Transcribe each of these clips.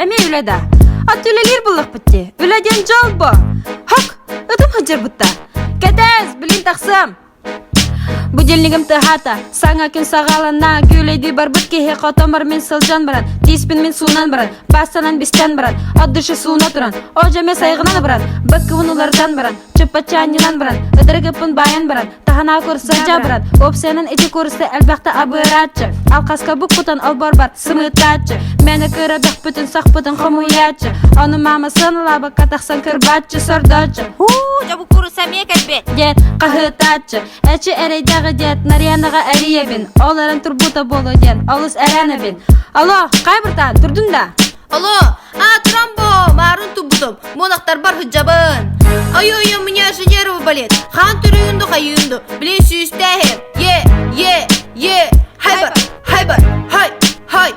әме үләді. Ат үлелер бұлық бітті, үләден жол бұ. Хок, ұтым хыджыр бұтта. Кәтәз, білін тақсым. Будильнигім тыхата, саңа күн сағалана, күлейді бар бұткеге қотом бар мен сылжан баран, тиспін мен суынан баран, басанан бестен баран, отдышы суына тұран, ожаме сайғынан баран, бұққывын улардан баран, чыппачанинан баран, ыдыргыпын баян баран, тахана көрсәжа баран, опсенің эти көрісті әлбәқті абыратчы, алқасқа бұқ бұтан ол бар, сымытатчы, мәні көрі бұқ бүтін сақ бүтін қомуятчы, оны мамасын лабы қатақсан кірбатчы, сордатчы, жабу көрісәм екәтбет. дет қағытатчы, әчі әрейдағы дет, нариянаға әриебін, оларын турбута болу ден, олыс әрәнебін. Алло, қай біртан, тұрдың да? Алло, тұрам бо, марын тубутым, монақтар бар хыджабын. Ой-ой-ой, меня же нервы болит, хан түрігінді қайынды, білен сүйістәхем. Хайбар, хай,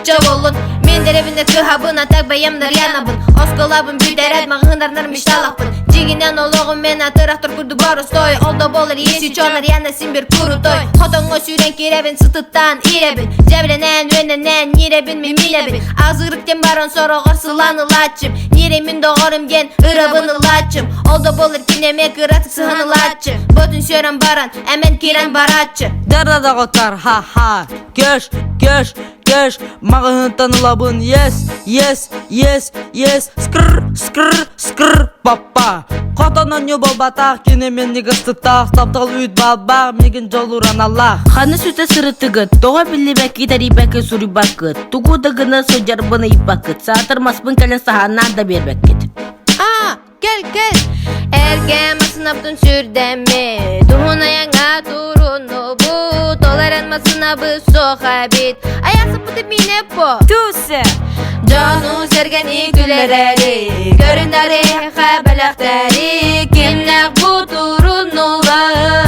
жауылын. Мен дәребінде көхабын, атак баямдар янабын, осколабын, бүйдер әдмағындарнар мешталақпын. Жигинен олығым мен атырақтыр күрді бар ұстой, олда болыр есі чонар яна сен бір күрітой. Хотонға сүйрен керебін, сытыттан иребін, жәбіленен өненен неребін мен милебін. Азырықтен барын сорағыр сыланы латчым, неремін доғырым ген ұрабыны латчым. Олда болыр кенеме кыратық сығаны латчым, бұтын сөрен баран, әмен керен баратчы. Дәрдада қотар, ха-ха, көш, мағын танылабын, yes, скр, папа. Қотанан не бол батақ, кене мен негістықтақ, таптығыл үйт балбақ, меген жолуран Аллах. Ханы сүті сыры тігіт, тоға білі бәкі, дари бәкі сүрі бақыт, туғудығыны сөжар бұны ипақыт, сатырмаспын кәлін сағанан да бер бәкет. Gel Ergen masınaptın sürdemi Duhuna yanga turunu bu Toleranmasına bu sohabit Ayası bu dibine bu Tusi! Canu sergeni gülleri Görünleri habalaktari Kimler bu turunular